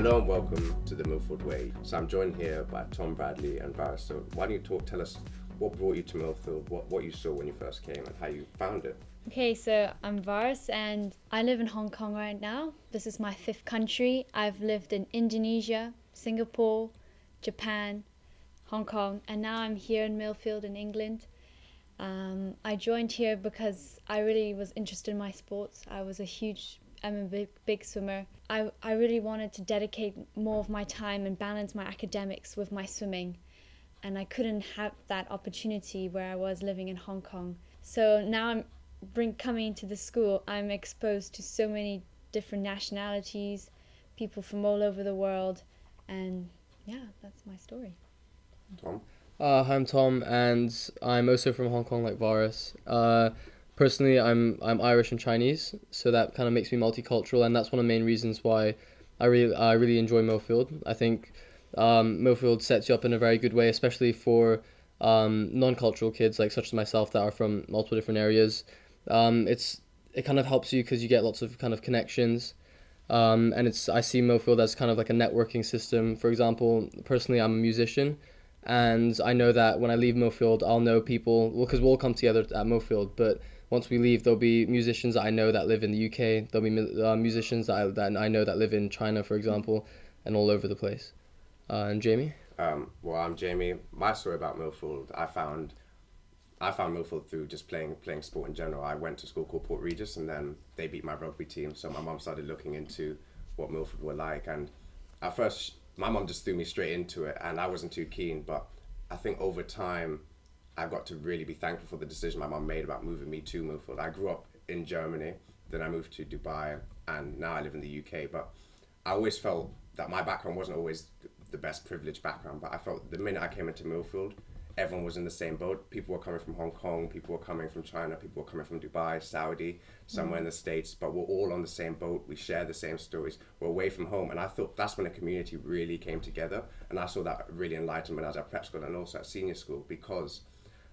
Hello and welcome to the Millfield Way. So I'm joined here by Tom, Bradley and Waris. So why don't you tell us what brought you to Millfield, what you saw when you first came and how you found it? Okay, so I'm Waris and I live in Hong Kong right now. This is my 5th country. I've lived in Indonesia, Singapore, Japan, Hong Kong, and now I'm here in Millfield in England. I joined here because I really was interested in my sports. I'm a big swimmer. I really wanted to dedicate more of my time and balance my academics with my swimming. And I couldn't have that opportunity where I was living in Hong Kong. So now coming to the school, I'm exposed to so many different nationalities, people from all over the world, and yeah, that's my story. Tom? Hi, I'm Tom, and I'm also from Hong Kong, like Varis. Personally, I'm Irish and Chinese, so that kind of makes me multicultural, and that's one of the main reasons why I really enjoy Millfield. I think Millfield sets you up in a very good way, especially for non-cultural kids such as myself that are from multiple different areas. It kind of helps you because you get lots of kind of connections. And I see Millfield as kind of like a networking system. For example, personally, I'm a musician, and I know that when I leave Millfield, I'll know people, well, because we'll all come together at Millfield, but once we leave, there'll be musicians that I know that live in the UK, there'll be musicians that I know that live in China, for example, and all over the place. And Jami? Well, I'm Jami. My story about Millfield, I found Millfield through just playing sport in general. I went to school called Port Regis, and then they beat my rugby team, so my mum started looking into what Millfield were like, and at first my mum just threw me straight into it, and I wasn't too keen, but I think over time I got to really be thankful for the decision my mum made about moving me to Millfield. I grew up in Germany, then I moved to Dubai, and now I live in the UK, but I always felt that my background wasn't always the best privileged background, but I felt the minute I came into Millfield, everyone was in the same boat. People were coming from Hong Kong, people were coming from China, people were coming from Dubai, Saudi, somewhere in the States, but we're all on the same boat. We share the same stories. We're away from home. And I thought that's when a community really came together. And I saw that really enlightened when I was at prep school and also at senior school, because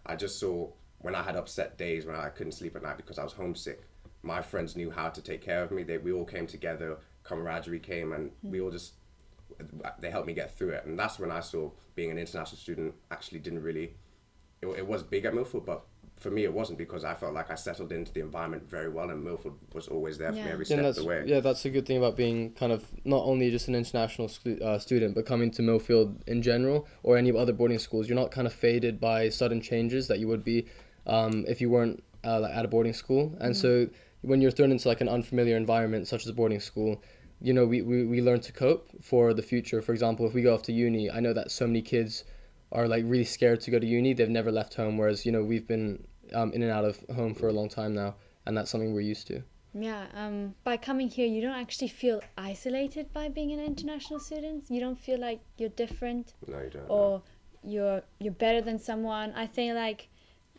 I just saw when I had upset days when I couldn't sleep at night because I was homesick, my friends knew how to take care of me. We all came together, camaraderie came, and they helped me get through it. And that's when I saw being an international student actually didn't really, it was big at Millfield, but for me it wasn't, because I felt like I settled into the environment very well, and Millfield was always there for me every step of the way. Yeah, that's a good thing about being kind of not only just an international student, but coming to Millfield in general, or any other boarding schools. You're not kind of faded by sudden changes that you would be if you weren't at a boarding school. And so when you're thrown into an unfamiliar environment such as a boarding school, we learn to cope for the future. For example, if we go off to uni, I know that so many kids are really scared to go to uni. They've never left home, whereas we've been in and out of home for a long time now, and that's something we're used to. Yeah, by coming here, you don't actually feel isolated by being an international student. You don't feel like you're different. No, you don't. Or you're better than someone. I think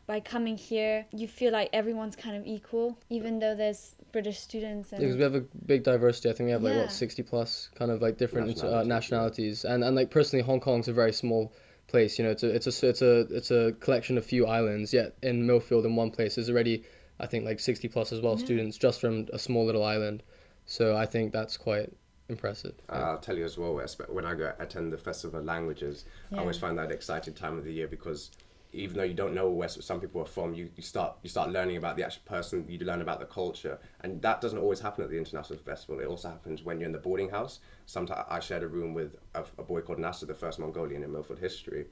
by coming here, you feel like everyone's kind of equal, even though there's British students. Because we have a big diversity. I think we have 60 plus kind of different nationalities. And personally, Hong Kong's a very small place. It's a collection of few islands. Yet in Millfield, in one place, there's already I think 60 plus as well students just from a small little island. So I think that's quite impressive. I'll tell you as well, when I go attend the Festival of Languages, I always find that exciting time of the year, because even though you don't know where some people are from, you start learning about the actual person, you learn about the culture, and that doesn't always happen at the International Festival. It also happens when you're in the boarding house. Sometimes I shared a room with a boy called Nasser, the first Mongolian in Millfield history,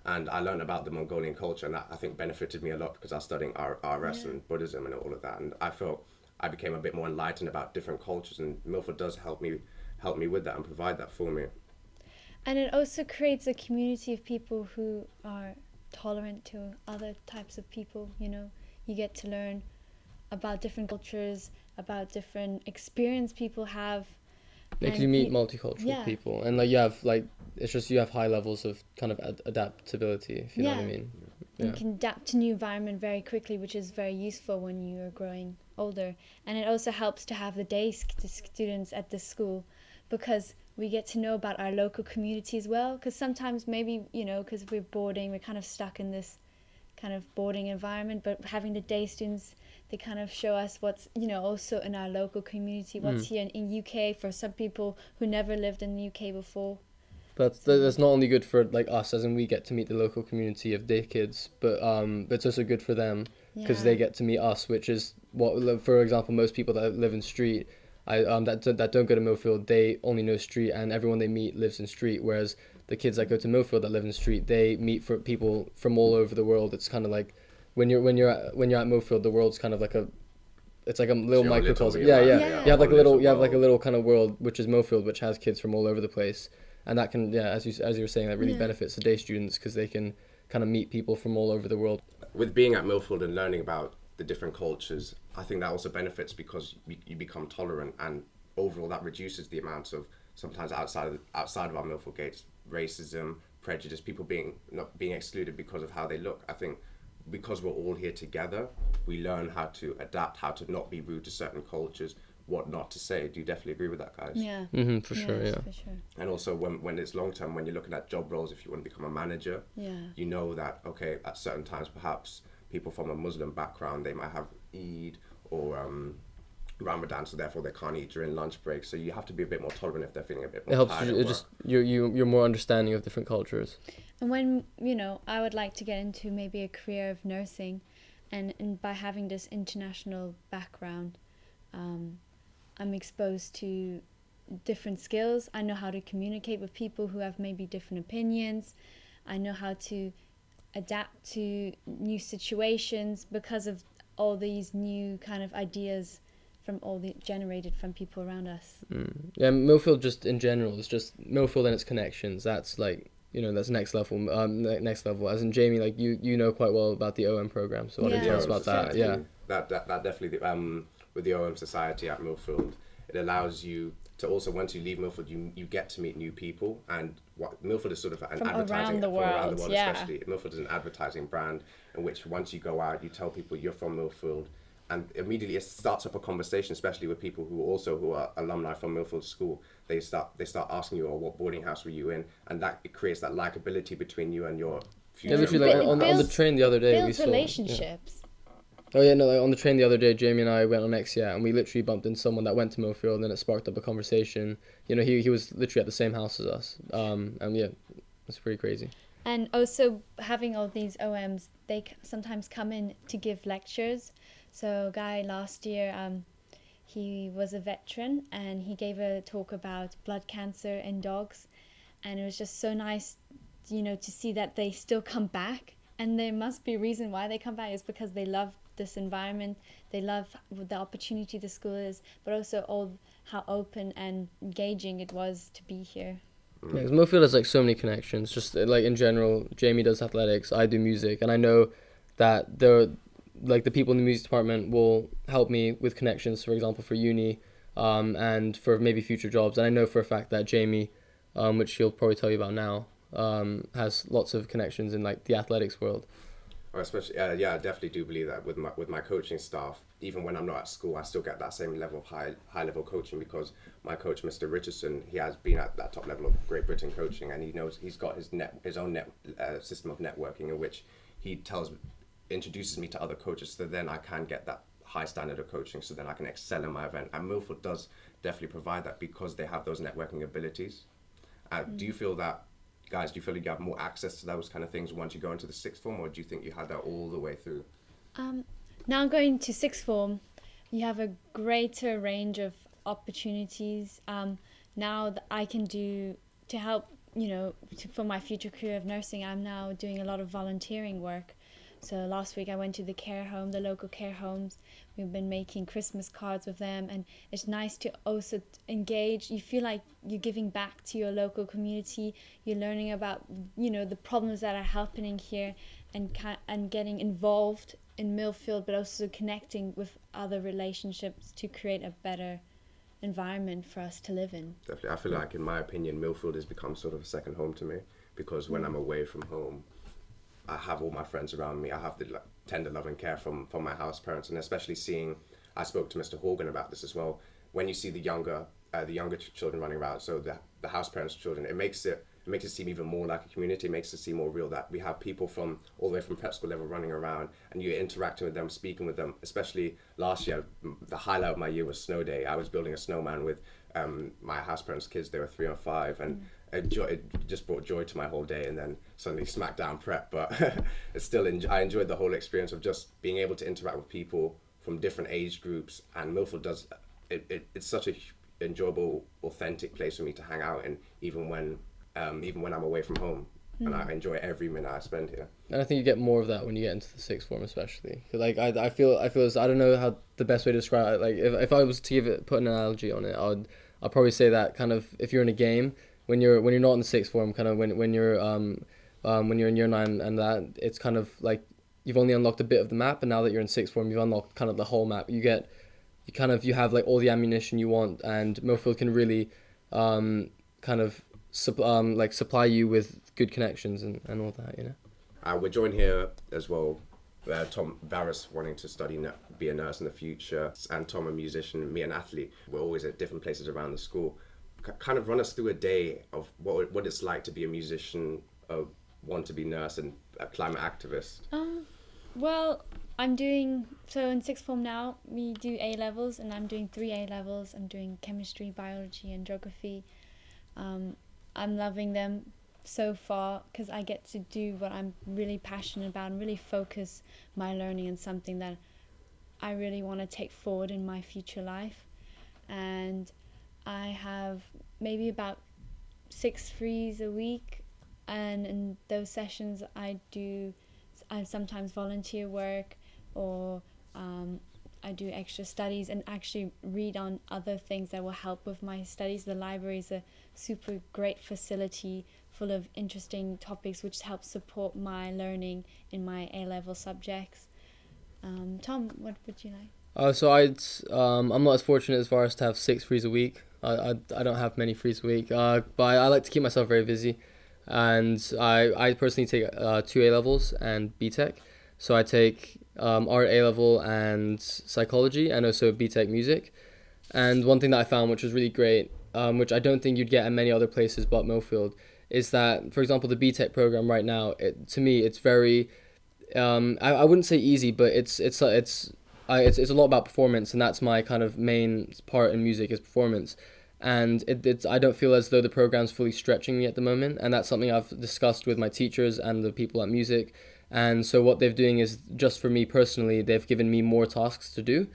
and I learned about the Mongolian culture, and that I think benefited me a lot because I was studying RS and Buddhism and all of that, and I felt I became a bit more enlightened about different cultures, and Millfield does help me with that and provide that for me. And it also creates a community of people who are tolerant to other types of people. You get to learn about different cultures, about different experience people have. Because you meet multicultural people, and it's just you have high levels of kind of adaptability, if you know what I mean. You can adapt to new environment very quickly, which is very useful when you are growing older. And it also helps to have the day students at the school, because we get to know about our local community as well. Because sometimes maybe, because we're boarding, we're kind of stuck in this kind of boarding environment. But having the day students, They kind of show us what's, also in our local community, what's here in UK for some people who never lived in the UK before. That's not only good for like us, as in we get to meet the local community of their kids, but it's also good for them because they get to meet us, which is what, for example, most people that live in street, that don't go to Millfield, they only know street, and everyone they meet lives in street. Whereas the kids that go to Millfield that live in street, they meet for people from all over the world. It's kind of like when you're at Millfield, the world's kind of like it's like a little microcosm. Yeah. You have like a little kind of world, which is Millfield, which has kids from all over the place. And that can, as you were saying, that really benefits the day students because they can kind of meet people from all over the world. With being at Millfield and learning about the different cultures, I think that also benefits because you become tolerant, and overall that reduces the amount of, sometimes outside of our Millfield gates, racism, prejudice, people not being excluded because of how they look. I think because we're all here together, we learn how to adapt, how to not be rude to certain cultures, what not to say. Do you definitely agree with that, guys? Yeah. For sure. And also when it's long term, when you're looking at job roles, if you want to become a manager, you know that, okay, at certain times, perhaps people from a Muslim background, they might have Eid or Ramadan, so therefore they can't eat during lunch break. So you have to be a bit more tolerant if they're feeling a bit more tired. It helps you're more understanding of different cultures. And when, I would like to get into maybe a career of nursing, and by having this international background, I'm exposed to different skills. I know how to communicate with people who have maybe different opinions. I know how to adapt to new situations because of all these new kind of ideas generated from people around us. Yeah, Millfield just in general is just Millfield and its connections. That's like, that's next level. Next level. As in Jami, like you know quite well about the OM program. So why don't you tell us about that? Yeah. That definitely. With the OM Society at Millfield, it allows you to also, once you leave Millfield, you get to meet new people. And Millfield is sort of an advertising around the world, especially. Millfield is an advertising brand in which once you go out, you tell people you're from Millfield, and immediately it starts up a conversation, especially with people who are alumni from Millfield School. They start asking you, what boarding house were you in, and it creates that likability between you and your future. Yeah, literally, like on the train the other day, we saw relationships. Yeah. Oh yeah, no, like on the train the other day, Jami and I went on Exia, and we literally bumped into someone that went to Millfield, and then it sparked up a conversation. He was literally at the same house as us. And yeah, it's pretty crazy. And also having all these OMs, they sometimes come in to give lectures. So a guy last year, he was a veteran, and he gave a talk about blood cancer in dogs, and it was just so nice, to see that they still come back. And there must be a reason why they come back. It's because they love this environment, they love the opportunity the school is, but also how open and engaging it was to be here. Yeah, because Millfield has like so many connections. Just like in general, Jami does athletics, I do music, and I know that the people in the music department will help me with connections, for example, for uni, and for maybe future jobs. And I know for a fact that Jami, which she'll probably tell you about now, has lots of connections in like the athletics world. Especially, I definitely do believe that with my coaching staff, even when I'm not at school, I still get that same level of high level coaching, because my coach, Mr. Richardson, he has been at that top level of Great Britain coaching, and he knows he's got his own system of networking in which he introduces me to other coaches, so then I can get that high standard of coaching, so then I can excel in my event. And Millfield does definitely provide that because they have those networking abilities. Do you feel that? Guys, do you feel like you have more access to those kind of things once you go into the sixth form, or do you think you had that all the way through? Now going to sixth form, you have a greater range of opportunities. Now that I can do to help, for my future career of nursing, I'm now doing a lot of volunteering work. So last week I went to the local care homes. We've been making Christmas cards with them, and it's nice to also engage. You feel like you're giving back to your local community. You're learning about, the problems that are happening here, and getting involved in Millfield, but also connecting with other relationships to create a better environment for us to live in. Definitely. I feel like, in my opinion, Millfield has become sort of a second home to me, because when I'm away from home, I have all my friends around me. I have the tender love and care from my house parents, and especially I spoke to Mr. Horgan about this as well. When you see the younger children running around, so the house parents' children, it makes it it makes it seem even more like a community. It makes it seem more real that we have people from all the way from prep school level running around, and you're interacting with them, speaking with them. Especially last year, the highlight of my year was snow day. I was building a snowman with my house parents' kids. They were 3 and 5, and it just brought joy to my whole day. And then suddenly smack down prep, but it's still I enjoyed the whole experience of just being able to interact with people from different age groups. And Millfield does it's such a enjoyable, authentic place for me to hang out in, even when I'm away from home. And I enjoy every minute I spend here. And I think you get more of that when you get into the sixth form, especially. 'Cause, like I feel as I don't know how the best way to describe it. Like if I was to put an analogy on it, I'd probably say that kind of if you're in a game when you're not in the sixth form, kind of when you're in year 9 and that, it's kind of like you've only unlocked a bit of the map, and now that you're in sixth form, you've unlocked kind of the whole map. You have like all the ammunition you want, and Millfield can really kind of supply you with good connections and all that, you know. We're joined here as well. Tom Waris wanting to be a nurse in the future, and Tom a musician, me an athlete. We're always at different places around the school. Kind of run us through a day of what it's like to be a musician, want to be nurse, and a climate activist. Well, so in sixth form now, we do A-levels, and I'm doing 3 A-levels. I'm doing chemistry, biology, and geography. I'm loving them so far because I get to do what I'm really passionate about and really focus my learning on something that I really want to take forward in my future life. And I have maybe about 6 frees a week, and in those sessions I sometimes volunteer work, or I do extra studies and actually read on other things that will help with my studies. The library is a super great facility full of interesting topics which help support my learning in my A-level subjects. Tom, what would you like? So I'm not as fortunate as far as to have 6 frees a week. I don't have many frees a week, but I like to keep myself very busy, and I personally take 2 A-levels and BTEC. So I take art A-level and psychology, and also BTEC music. And one thing that I found, which was really great, which I don't think you'd get at many other places but Millfield, is that, for example, the BTEC program right now, to me, it's very, I wouldn't say easy, but it's a lot about performance, and that's my kind of main part in music is performance. And I don't feel as though the program's fully stretching me at the moment, and that's something I've discussed with my teachers and the people at music. And so what they're doing is, just for me personally, they've given me more tasks to do,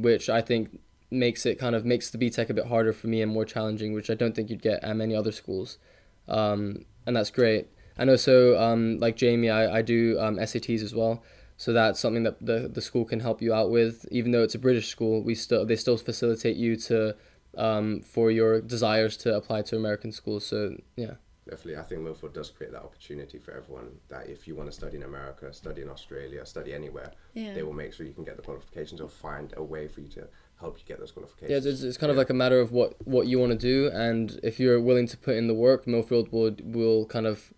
which I think makes the BTEC a bit harder for me and more challenging, which I don't think you'd get at many other schools. And that's great. And also, like Jami, I do SATs as well. So that's something that the school can help you out with. Even though it's a British school, they still facilitate you to for your desires to apply to American schools. So yeah. Definitely, I think Millfield does create that opportunity for everyone, that if you want to study in America, study in Australia, study anywhere, they will make sure you can get the qualifications, or find a way for you to help you get those qualifications. Yeah, it's kind of like a matter of what you want to do, and if you're willing to put in the work, Millfield will kind of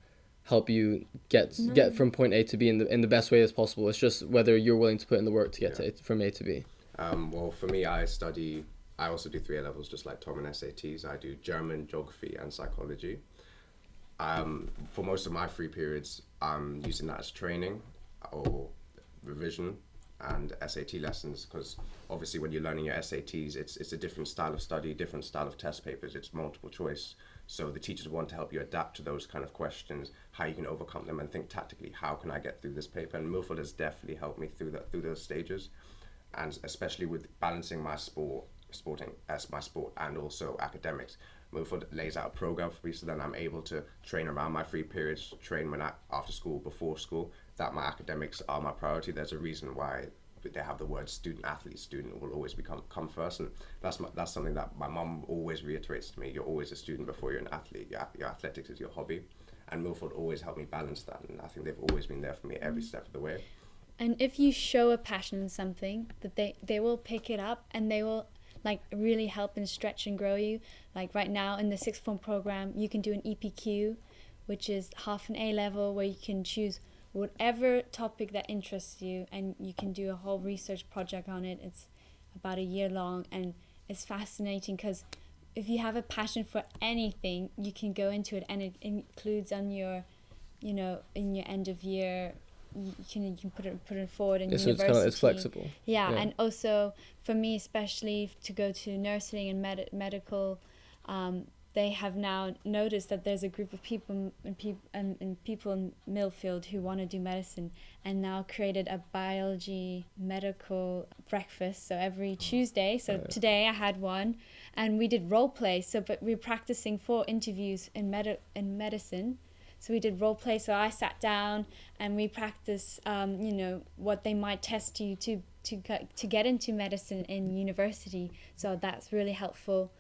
help you get from point A to B in the best way as possible. It's just whether you're willing to put in the work to get from A to B. Well, for me, I also do 3 A-levels, just like Tom, and SATs. I do German, geography, and psychology. For most of my free periods, I'm using that as training or revision and SAT lessons, because obviously when you're learning your SATs, it's a different style of study, different style of test papers. It's multiple choice. So the teachers want to help you adapt to those kind of questions, how you can overcome them, and think tactically, how can I get through this paper? And Millfield has definitely helped me through those stages, and especially with balancing my sport and also academics. Millfield lays out a program for me, so then I'm able to train around my free periods, train after school, before school, that my academics are my priority. There's a reason why they have the word student athlete. Student will always come first, and that's something that my mum always reiterates to me. You're always a student before you're an athlete. Your athletics is your hobby, and Millfield always helped me balance that, and I think they've always been there for me every step of the way. And if you show a passion in something, that they will pick it up, and they will really help and stretch and grow you. Like right now in the sixth form program, you can do an EPQ, which is half an A-level, where you can choose whatever topic that interests you, and you can do a whole research project on it. It's about a year long, and it's fascinating because if you have a passion for anything, you can go into it, and it includes on your, you know, in your end of year, you can put it forward in So university. it's flexible. Yeah, and also for me, especially to go to nursing and medical, they have now noticed that there's a group of people and people in Millfield who want to do medicine, and now created a biology medical breakfast. So every Tuesday, today I had one, and we did role play. So, but we're practicing for interviews in medicine. So we did role play. So I sat down and we practiced, you know, what they might test you to get into medicine in university. So that's really helpful,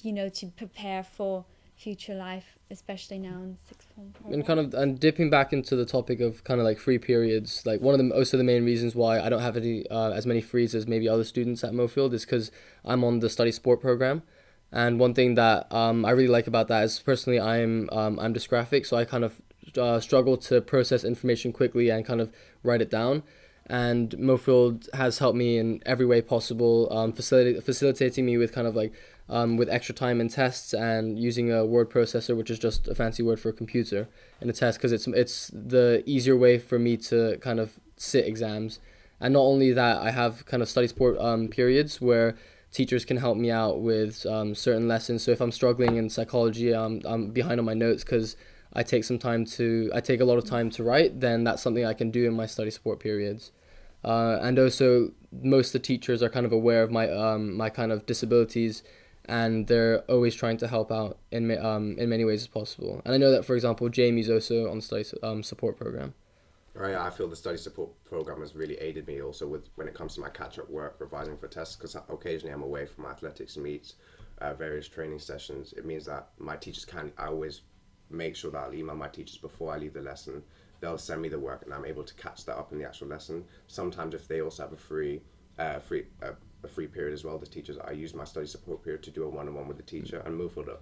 you know, to prepare for future life, especially now in sixth form program. And dipping back into the topic of kind of like free periods, like one of the also the main reasons why I don't have any as many frees as maybe other students at Millfield is because I'm on the study sport program. And one thing that I really like about that is, personally, I'm dysgraphic, so I kind of struggle to process information quickly and kind of write it down. And Millfield has helped me in every way possible, facilitating me with kind of like with extra time in tests and using a word processor, which is just a fancy word for a computer in a test, because it's the easier way for me to kind of sit exams. And not only that, I have kind of study sport periods where teachers can help me out with certain lessons. So if I'm struggling in psychology, I'm behind on my notes because I take a lot of time to write, then that's something I can do in my study support periods. And also, most of the teachers are kind of aware of my kind of disabilities, and they're always trying to help out in many ways as possible. And I know that, for example, Jami's also on the study support program. Right, I feel the study support program has really aided me also when it comes to my catch-up work, revising for tests, because occasionally I'm away from athletics meets, various training sessions. It means that my teachers I always make sure that I'll email my teachers before I leave the lesson. They'll send me the work and I'm able to catch that up in the actual lesson. Sometimes if they also have a free period as well, the teachers, I use my study support period to do a one-on-one with the teacher, and Millfield,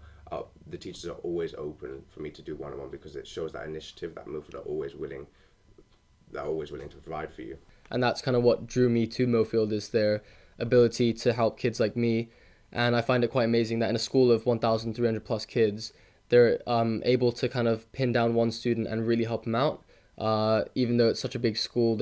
the teachers are always open for me to do one-on-one, because it shows that initiative that Millfield are always willing to provide for you. And that's kind of what drew me to Millfield, is their ability to help kids like me. And I find it quite amazing that in a school of 1,300 plus kids, they're able to kind of pin down one student and really help him out. Even though it's such a big school,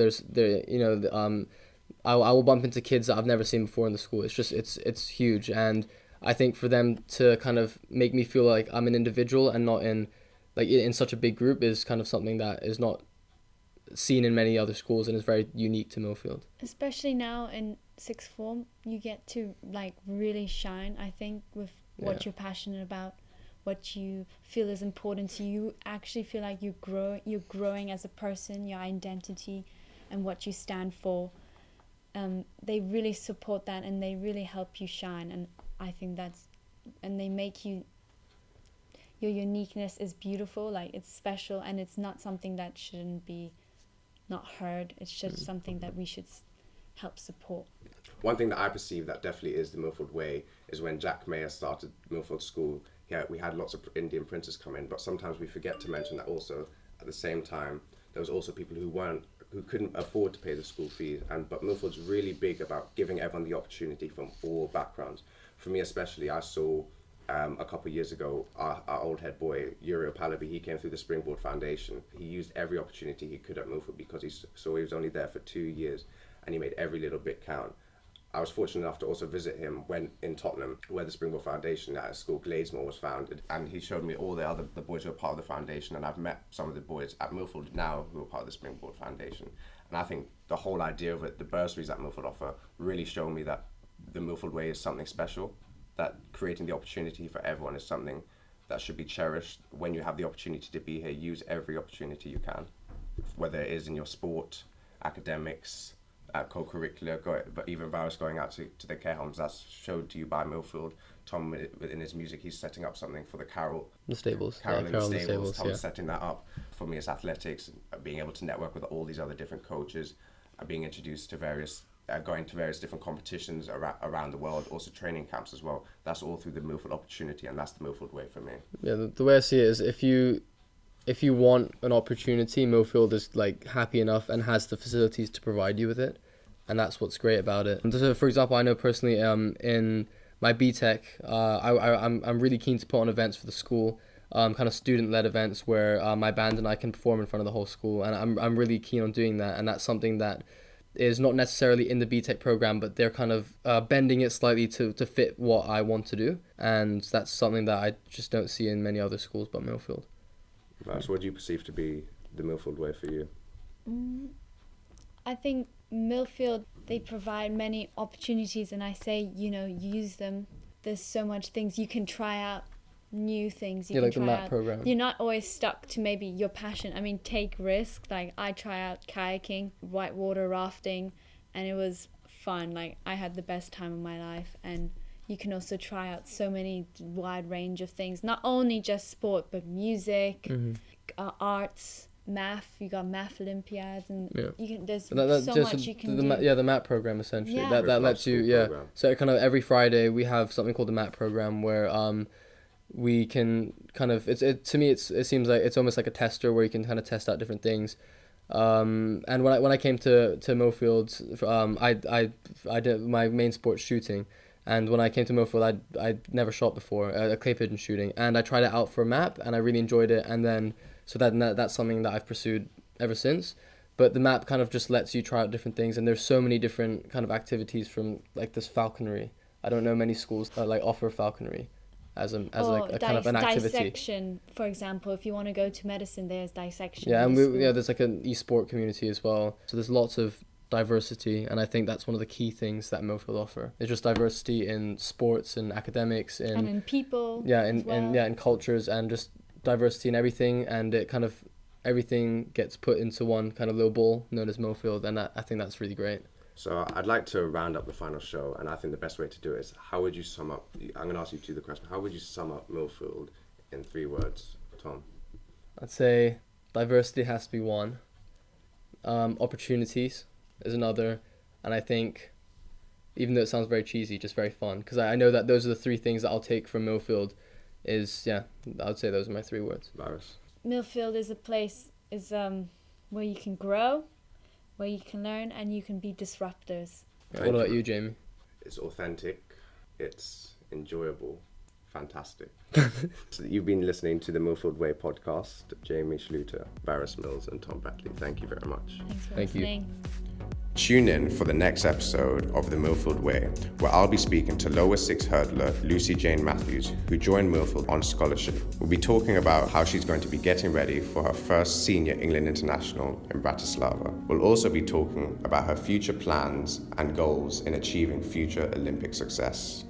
I will bump into kids that I've never seen before in the school. It's huge, and I think for them to kind of make me feel like I'm an individual and not in such a big group is kind of something that is not seen in many other schools and is very unique to Millfield. Especially now in sixth form, you get to like really shine, I think, with what you're passionate about, what you feel is important to you. You actually feel like you're growing as a person, your identity and what you stand for. They really support that, and they really help you shine, and I think and they make your uniqueness is beautiful, like it's special, and it's not something that shouldn't be not heard. It's just something that we should help support. One thing that I perceive that definitely is the Millfield Way is when Jack Mayer started Millfield School. Yeah, we had lots of Indian printers come in, but sometimes we forget to mention that also at the same time there was also people who couldn't afford to pay the school fees, but Millfield's really big about giving everyone the opportunity from all backgrounds. For me especially, I saw a couple of years ago our old head boy Uriel Palabi. He came through the Springboard Foundation. He used every opportunity he could at Millfield because he saw he was only there for 2 years, and he made every little bit count. I was fortunate enough to also visit him when in Tottenham, where the Springboard Foundation at a school, Gladesmore, was founded, and he showed me all the boys who are part of the foundation, and I've met some of the boys at Millfield now who are part of the Springboard Foundation. And I think the whole idea of it, the bursaries that Millfield offer, really show me that the Millfield Way is something special, that creating the opportunity for everyone is something that should be cherished. When you have the opportunity to be here, use every opportunity you can, whether it is in your sport, academics, co-curricular, but even Waris going out to the care homes. That's showed to you by Millfield. Tom, in his music, he's setting up something for the Carol in the Stables. Tom's setting that up. For me, it's athletics, being able to network with all these other different coaches, being introduced to going to various different competitions around the world, also training camps as well. That's all through the Millfield opportunity, and that's the Millfield Way for me. Yeah, the way I see it is if you want an opportunity, Millfield is like happy enough and has the facilities to provide you with it, and that's what's great about it. And so, for example, I know personally in my BTEC, I'm really keen to put on events for the school, kind of student-led events where my band and I can perform in front of the whole school, and I'm really keen on doing that, and that's something that is not necessarily in the BTEC program, but they're kind of bending it slightly to fit what I want to do, and that's something that I just don't see in many other schools but Millfield. Right, so what do you perceive to be the Millfield Way for you? I think Millfield, they provide many opportunities, and I say, use them. There's so much things you can try out, new things you can like the try MAP out. program. You're not always stuck to maybe your passion. I mean, take risks. Like, I try out kayaking, whitewater rafting, and it was fun. Like, I had the best time of my life. And you can also try out so many wide range of things, not only just sport, but music, arts, math. You got math Olympiads, and you can. There's so much you can do. The MAP program essentially. Yeah. That lets you Program. So kind of every Friday we have something called the MAP program where we can kind of it seems like it's almost like a tester where you can kind of test out different things. And when I came to Millfield, I did my main sport shooting. And when I came to Millfield, I'd never shot before, clay pigeon shooting, and I tried it out for a MAP, and I really enjoyed it. And then, so that's something that I've pursued ever since. But the MAP kind of just lets you try out different things, and there's so many different kind of activities from like this falconry. I don't know many schools that like offer falconry as a kind of an activity. Dissection, for example, if you want to go to medicine, there's dissection. Yeah, and there's like an e-sport community as well. So there's lots of diversity, and I think that's one of the key things that Millfield offer. It's just diversity in sports and academics and in people. In cultures, and just diversity in everything, and it kind of everything gets put into one kind of little bowl known as Millfield, and I think that's really great. So I'd like to round up the final show, and I think the best way to do it is, how would you sum up, I'm going to ask you two the question, how would you sum up Millfield in 3 words, Tom? I'd say diversity has to be one, opportunities is another, and I think, even though it sounds very cheesy, just very fun, because I know that those are the 3 things that I'll take from Millfield. I would say those are my 3 words. Waris? Millfield is a place where you can grow, where you can learn, and you can be disruptors. What about you, Jami? It's authentic, it's enjoyable, fantastic. So you've been listening to the Millfield Way podcast. Jami Schluter, Waris Mills, and Tom Bradley. Thank you very much. Thanks for Thank you. listening. Tune in for the next episode of the Millfield Way, where I'll be speaking to lower 6 hurdler Lucy Jane Matthews, who joined Millfield on scholarship. We'll be talking about how she's going to be getting ready for her first senior England international in Bratislava. We'll also be talking about her future plans and goals in achieving future Olympic success.